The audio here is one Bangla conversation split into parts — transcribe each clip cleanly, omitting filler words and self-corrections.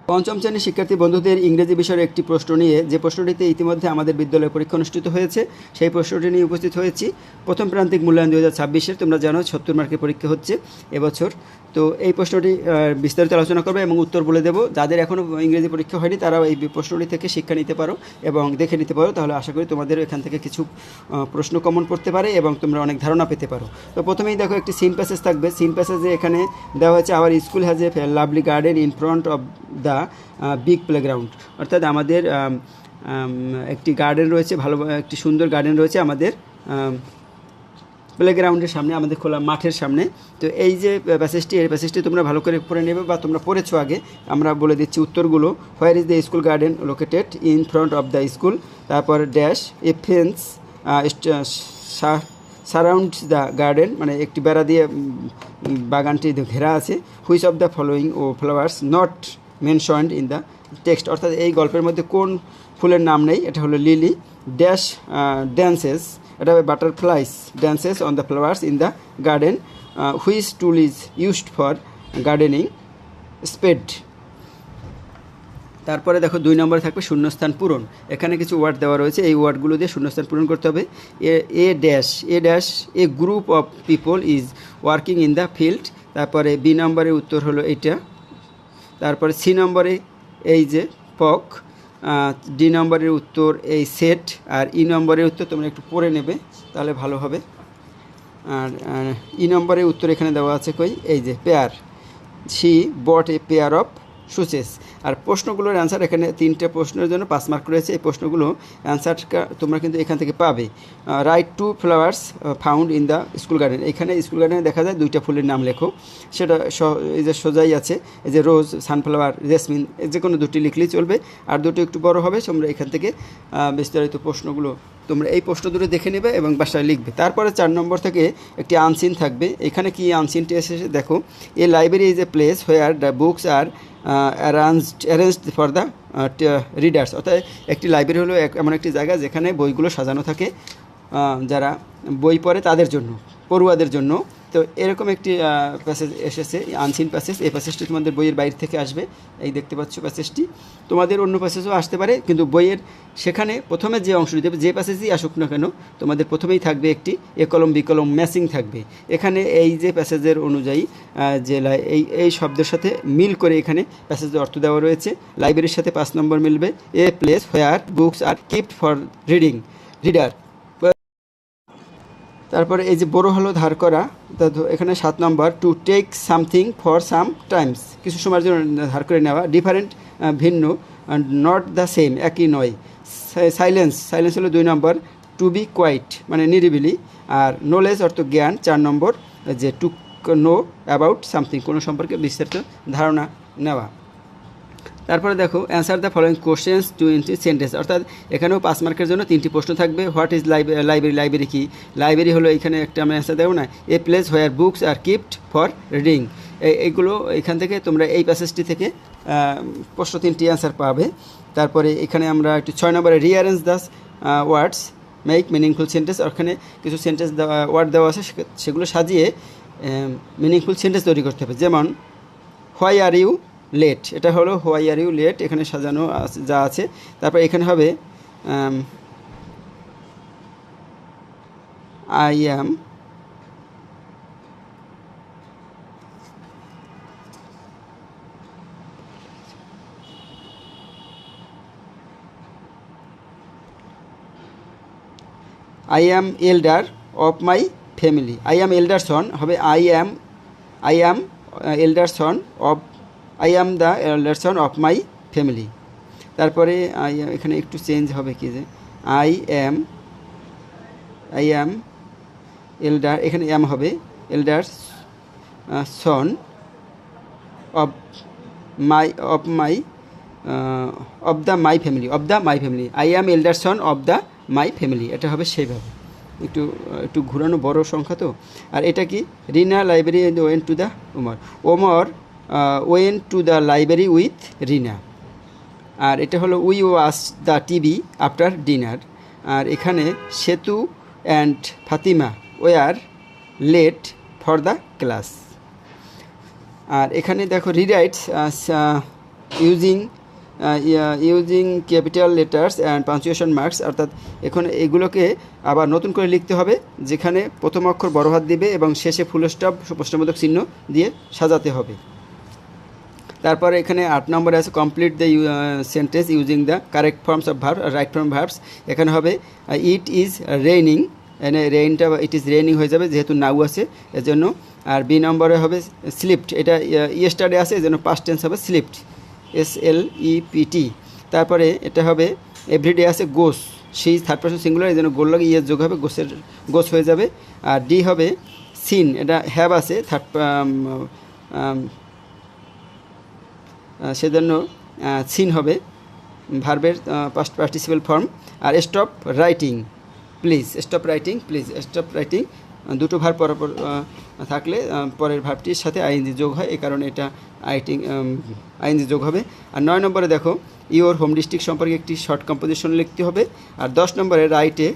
পঞ্চম শ্রেণীর শিক্ষার্থী বন্ধুদের ইংরেজি বিষয়ের একটি প্রশ্ন নিয়ে, যে প্রশ্নটিতে ইতিমধ্যে আমাদের বিদ্যালয়ে পরীক্ষা অনুষ্ঠিত হয়েছে, সেই প্রশ্নটি নিয়ে উপস্থিত হয়েছি। প্রথম প্রান্তিক মূল্যায়ন 2026-এর, তোমরা জানো 70 মার্কের পরীক্ষা হচ্ছে এবছর। তো এই প্রশ্নটি বিস্তারিত আলোচনা করবে এবং উত্তর বলে দেবো। যাদের এখনও ইংরেজি পরীক্ষা হয়নি তারাও এই প্রশ্নটি থেকে শিক্ষা নিতে পারো এবং দেখে নিতে পারো, তাহলে আশা করি তোমাদেরও এখান থেকে কিছু প্রশ্ন কমন পড়তে পারে এবং তোমরা অনেক ধারণা পেতে পারো। তো প্রথমেই দেখো একটি সিন প্যাসেজ থাকবে। সিন প্যাসেজে এখানে দেওয়া হয়েছে, our school has a lovely garden in front of the big playground. অর্থাৎ আমাদের একটি গার্ডেন রয়েছে, ভালো একটি সুন্দর গার্ডেন রয়েছে আমাদের প্লেগ্রাউন্ডের সামনে, আমাদের খোলা মাঠের সামনে। তো এই যে প্যাসেজটি, এই প্যাসেজটি তোমরা ভালো করে পড়ে নেবে বা তোমরা পড়েছো আগে, আমরা বলে দিচ্ছি উত্তরগুলো। Where is the school garden located? In front of the school. তারপর dash a fence surrounds the garden, মানে একটি বেড়া দিয়ে বাগানটি ঘেরা আছে। হুইচ অফ দ্য ফলোয়িং ও flowers not mentioned in the text? অর্থাৎ এই গল্পের মধ্যে কোন ফুলের নাম নেই? এটা হলো লিলি। ড্যাশ ড্যান্সেস, এটা হবে butterflies dances on the flowers in the garden. Which tool is used for gardening? Spade. তারপরে দেখো 2 নম্বরে থাকবে শূন্যস্থান পূরণ। এখানে কিছু ওয়ার্ড দেওয়া রয়েছে, এই ওয়ার্ডগুলো দিয়ে শূন্যস্থান পূরণ করতে হবে। A dash a group of people is working in the field. তারপরে বি নম্বরের উত্তর হলো এইটা। তারপরে সি নম্বরে এই যে পক। ডি নম্বরের উত্তর এই সেট। আর ই নম্বরের উত্তর তোমরা একটু পড়ে নেবে, তাহলে ভালো হবে। আর ই নম্বরের উত্তর এখানে দেওয়া আছে কই, এই যে pair. She bought a pair of shoes. আর প্রশ্নগুলোর অ্যান্সার এখানে 3টে প্রশ্নের জন্য 5 মার্ক রয়েছে। এই প্রশ্নগুলো অ্যান্সারটা তোমরা কিন্তু এখান থেকে পাবে। Right two flowers found in the school garden. এখানে স্কুল গার্ডেনে দেখা যায় 2টা ফুলের নাম লেখো, সেটা এই যে সোজাই আছে, এই যে রোজ, সানফ্লাওয়ার, জেসমিন, যে কোনো 2টি লিখলেই চলবে। আর 2টি একটু বড় হবে, তোমরা এখান থেকে বিস্তারিত প্রশ্নগুলো তোমরা এই প্রশ্ন দুটো দেখে নেবে এবং বাসায় লিখবে। তারপরে 4 নম্বর থেকে একটি আনসিন থাকবে। এখানে কি আনসিনটি এসেছে দেখো। A library is a place where the books are arranged for the readers. অর্থাৎ একটি লাইব্রেরি হলো এমন একটি জায়গা যেখানে বইগুলো সাজানো থাকে যারা বই পড়ে তাদের জন্য, পড়ুয়াদের জন্য। তো এরকম একটি প্যাসেজ এসেছে, আনসিন প্যাসেজ। এই প্যাসেজটি তোমাদের বইয়ের বাইরে থেকে আসবে, এই দেখতে পাচ্ছ প্যাসেজটি। তোমাদের অন্য প্যাসেজও আসতে পারে, কিন্তু বইয়ের সেখানে প্রথমে যে অংশটি দেবে, যে প্যাসেজই আসুক না কেন, তোমাদের প্রথমেই থাকবে একটি এ কলম বি কলম ম্যাচিং থাকবে। এখানে এই যে প্যাসেজের অনুযায়ী যে এই শব্দের সাথে মিল করে এখানে প্যাসেজের অর্থ দেওয়া রয়েছে। লাইব্রেরির সাথে 5 নম্বর মিলবে। A place where books are kept for reader. তারপরে এই যে বড় হলো ধার করা, এখানে 7 number. To take something for some times, কিছু সময়ের জন্য ধার করে নেওয়া। ডিফারেন্ট ভিন্ন, নট দ্য সেম, একই নয়। সাইলেন্স হলো 2 নম্বর। টু বি কোয়াইট মানে নিরিবিলি। আর নোলেজ অর্থ জ্ঞান 4 নম্বর, যে টু নো অ্যাবাউট সামথিং, কোনো সম্পর্কে বিস্তারিত ধারণা নেওয়া। তারপরে দেখো answer the following questions to into sentence. অর্থাৎ এখানেও 5 মার্কের জন্য 3টি প্রশ্ন থাকবে। হোয়াট ইজ লাইব্রেরি কি? লাইব্রেরি হলো, এখানে একটা আমি অ্যান্সার দেবো না, a place where books are kept for reading. এইগুলো এখান থেকে তোমরা এই প্যাসেজটি থেকে প্রশ্ন 3টি অ্যান্সার পাবে। তারপরে এখানে আমরা একটু 6 নম্বরে rearrange the words make meaningful sentence. ওখানে কিছু সেন্টেন্স ওয়ার্ড দেওয়া আছে, সেগুলো সাজিয়ে মিনিংফুল সেন্টেন্স তৈরি করতে হবে। যেমন হোয়াই আর ইউ লেট, এটা হলো হোয়াই আর ইউ লেট, এখানে সাজানো যা আছে। তারপর এখানে হবে I am elder of my family. I am elder son হবে I am elder son of, I am the elder son of my family. তারপরে এখানে একটু চেঞ্জ হবে, কি যে আই অ্যাম এল্ডার, এখানে অ্যাম হবে এল্ডার son of the my family. I am elder son of the my family, এটা হবে সেইভাবে। একটু ঘুরানো বড় সংখ্যা তো। আর এটা কি, Rina library went to the Omar went to the library with Rina. আর এটা হলো we watch the TV after dinner. আর এখানে Setu and Fatima were late for the class. আর এখানে দেখো rewrites using capital letters and punctuation marks, অর্থাৎ এখন এগুলোকে আবার নতুন করে লিখতে হবে, যেখানে প্রথম অক্ষর বড় হাত দিবে এবং শেষে ফুল স্টপ প্রশ্নবোধক চিহ্ন দিয়ে সাজাতে হবে। তারপরে এখানে 8 নম্বরে আছে complete the sentence using the correct forms of verb, right form verbs. এখানে হবে ইট ইজ রেইনিং, এখানে রেইনটা ইট ইজ রেইনিং হয়ে যাবে যেহেতু নাও আছে এজন্য। আর বি নম্বরে হবে স্লিপড, এটা ইয়েস্টারডে আছে এজন্য পাস্ট টেন্স হবে স্লিপড, SLEPT। তারপরে এটা হবে এভরিডে আছে গোস, সেই থার্ড পারসন সিঙ্গুলার এই জন্য গোল লাগে ইয়ের যোগ হবে, গোস হয়ে যাবে। আর ডি হবে সিন, এটা হ্যাভ আছে সেজন্য সিন হবে ভার্বের পাস্ট পার্টিসিপেল ফর্ম। আর stop writing please, stop writing please, stop writing দুটো ভার্ব পরপর থাকলে পরের ভার্বটির সাথে আইএনজি যোগ হয়, এই কারণে এটা আইএনজি যোগ হবে। আর 9 নম্বরে দেখো ইওর হোম ডিস্ট্রিক্ট সম্পর্কে একটি শর্ট কম্পোজিশন লিখতে হবে। আর 10 নম্বরে write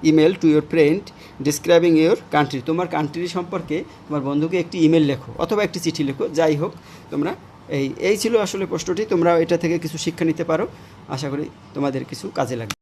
email to your friend describing your country, তোমার কান্ট্রি সম্পর্কে তোমার বন্ধুকে একটি ইমেল লেখো অথবা একটি চিঠি লেখো, যাই হোক তোমরা এই ছিল আসলে প্রশ্নটি। তোমরা এটা থেকে কিছু শিক্ষা নিতে পারো, আশা করি তোমাদের কিছু কাজে লাগবে।